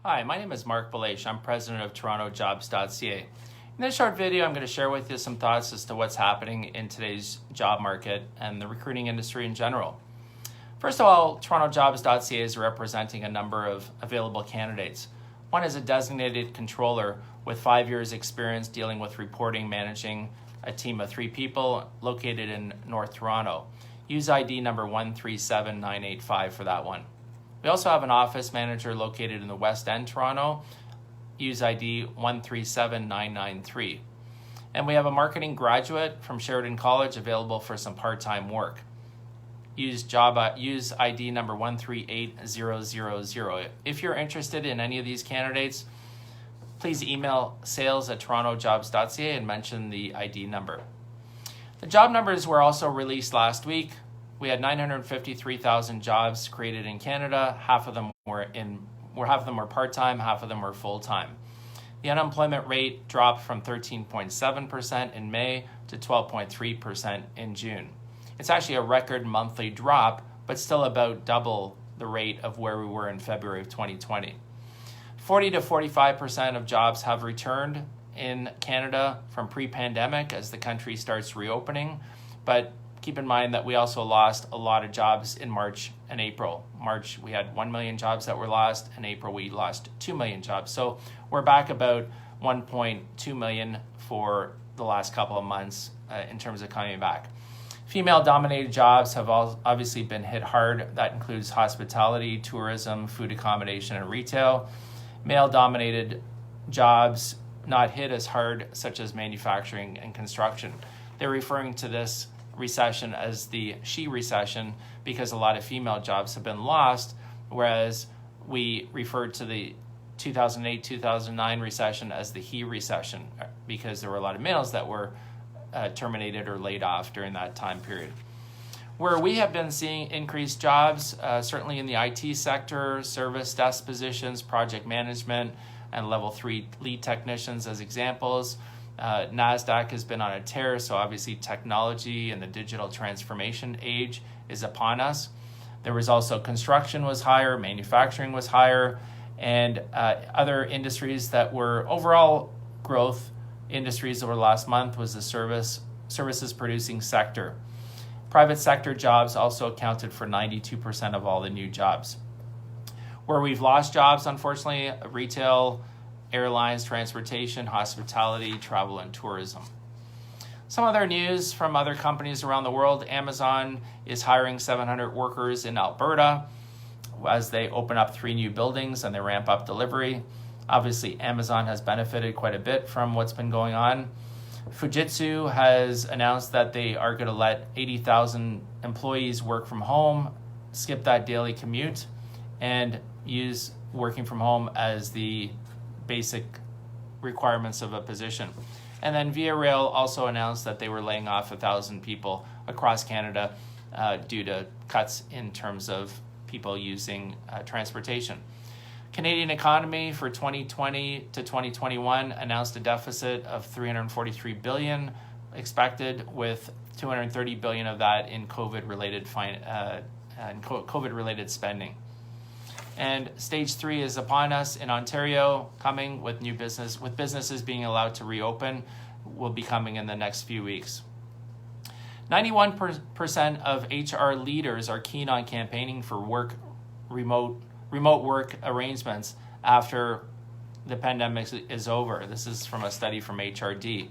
Hi, my name is Mark Belache. I'm president of TorontoJobs.ca. In this short video, I'm going to share with you some thoughts as to what's happening in today's job market and the recruiting industry in general. First of all, TorontoJobs.ca is representing a number of available candidates. One is a designated controller with 5 years experience dealing with reporting, managing a team of 3 people located in North Toronto. Use ID number 137985 for that one. We also have an office manager located in the West End, Toronto. Use ID 137993. And we have a marketing graduate from Sheridan College available for some part-time work. Use ID number 138000. If you're interested in any of these candidates, please email sales@torontojobs.ca and mention the ID number. The job numbers were also released last week. We had 953,000 jobs created in Canada. Half of them were part-time, half of them were full-time. The unemployment rate dropped from 13.7% in May to 12.3% in June. It's actually a record monthly drop, but still about double the rate of where we were in February of 2020. 40 to 45% of jobs have returned in Canada from pre-pandemic as the country starts reopening, but keep in mind that we also lost a lot of jobs in March and April. March, we had 1 million jobs that were lost. In April, we lost 2 million jobs. So we're back about 1.2 million for the last couple of months in terms of coming back. Female-dominated jobs have obviously been hit hard. That includes hospitality, tourism, food accommodation, and retail. Male-dominated jobs not hit as hard, such as manufacturing and construction. They're referring to this recession as the she recession because a lot of female jobs have been lost, whereas we referred to the 2008-2009 recession as the he recession because there were a lot of males that were terminated or laid off during that time period. Where we have been seeing increased jobs, certainly in the IT sector, service desk positions, project management, and level 3 lead technicians as examples. NASDAQ has been on a tear, so obviously technology and the digital transformation age is upon us. There was also construction was higher, manufacturing was higher, and other industries that were overall growth industries over the last month was the services producing sector. Private sector jobs also accounted for 92% of all the new jobs. Where we've lost jobs, unfortunately, retail, airlines, transportation, hospitality, travel, and tourism. Some other news from other companies around the world. Amazon is hiring 700 workers in Alberta as they open up 3 new buildings and they ramp up delivery. Obviously, Amazon has benefited quite a bit from what's been going on. Fujitsu has announced that they are going to let 80,000 employees work from home, skip that daily commute, and use working from home as the basic requirements of a position. And then Via Rail also announced that they were laying off 1,000 people across Canada due to cuts in terms of people using transportation. Canadian economy for 2020 to 2021 announced a deficit of $343 billion expected, with $230 billion of that in COVID-related spending. And stage 3 is upon us in Ontario, coming with businesses being allowed to reopen, will be coming in the next few weeks. 91% of HR leaders are keen on campaigning for remote work arrangements after the pandemic is over. This is from a study from HRD.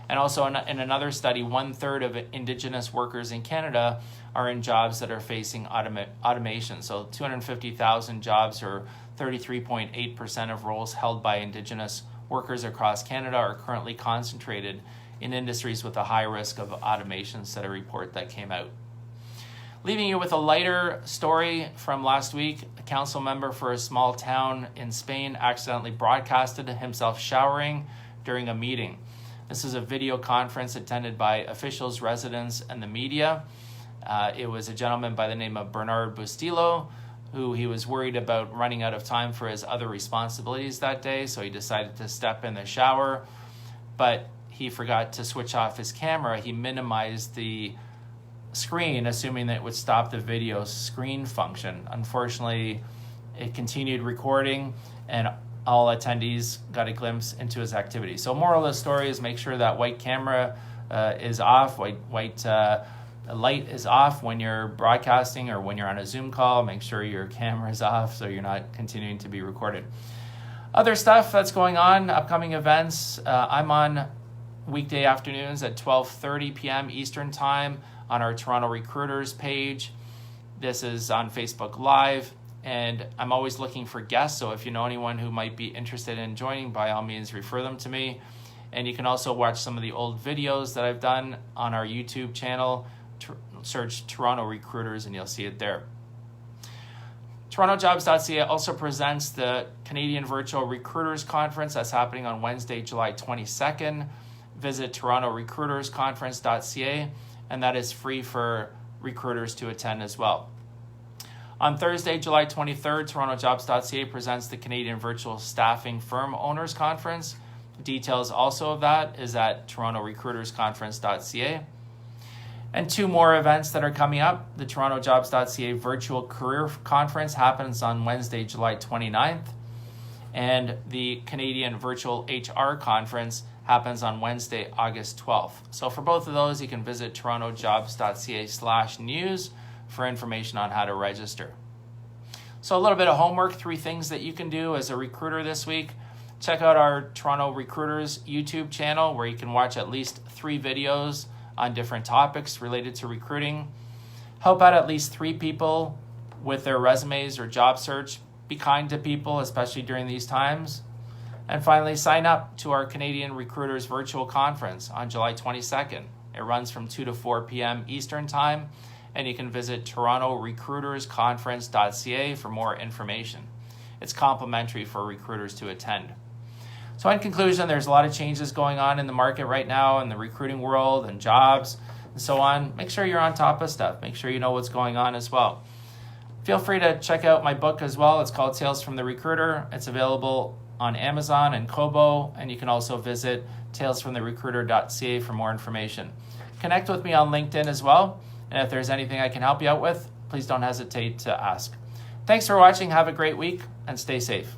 And also in another study, 1/3 of Indigenous workers in Canada are in jobs that are facing automation. So 250,000 jobs, or 33.8% of roles held by Indigenous workers across Canada, are currently concentrated in industries with a high risk of automation, said a report that came out. Leaving you with a lighter story from last week, a council member for a small town in Spain accidentally broadcasted himself showering during a meeting. This is a video conference attended by officials, residents, and the media. It was a gentleman by the name of Bernard Bustillo, who he was worried about running out of time for his other responsibilities that day, so he decided to step in the shower, but he forgot to switch off his camera. He minimized the screen, assuming that it would stop the video screen function. Unfortunately, it continued recording, and all attendees got a glimpse into his activity. So moral of the story is make sure that white camera is off, white light is off when you're broadcasting or when you're on a Zoom call. Make sure your camera is off so you're not continuing to be recorded. Other stuff that's going on, upcoming events, I'm on weekday afternoons at 12:30 p.m. Eastern Time on our Toronto Recruiters page. This is on Facebook Live, and I'm always looking for guests, so if you know anyone who might be interested in joining, by all means refer them to me. And you can also watch some of the old videos that I've done on our YouTube channel. Search Toronto Recruiters and you'll see it there. TorontoJobs.ca also presents the Canadian Virtual Recruiters Conference that's happening on Wednesday, July 22nd. Visit TorontoRecruitersConference.ca, and that is free for recruiters to attend as well. On Thursday, July 23rd, TorontoJobs.ca presents the Canadian Virtual Staffing Firm Owners Conference. Details also of that is at TorontoRecruitersConference.ca. And two more events that are coming up. The TorontoJobs.ca Virtual Career Conference happens on Wednesday, July 29th. And the Canadian Virtual HR Conference happens on Wednesday, August 12th. So for both of those, you can visit TorontoJobs.ca/news for information on how to register. So a little bit of homework, 3 things that you can do as a recruiter this week. Check out our Toronto Recruiters YouTube channel where you can watch at least 3 videos on different topics related to recruiting. Help out at least 3 people with their resumes or job search. Be kind to people, especially during these times. And finally, sign up to our Canadian Recruiters Virtual Conference on July 22nd. It runs from 2 to 4 p.m. Eastern Time, and you can visit TorontoRecruitersConference.ca for more information. It's complimentary for recruiters to attend. So in conclusion, there's a lot of changes going on in the market right now, in the recruiting world and jobs and so on. Make sure you're on top of stuff. Make sure you know what's going on as well. Feel free to check out my book as well. It's called Tales from the Recruiter. It's available on Amazon and Kobo, and you can also visit talesfromtherecruiter.ca for more information. Connect with me on LinkedIn as well, and if there's anything I can help you out with, please don't hesitate to ask. Thanks for watching. Have a great week, and stay safe.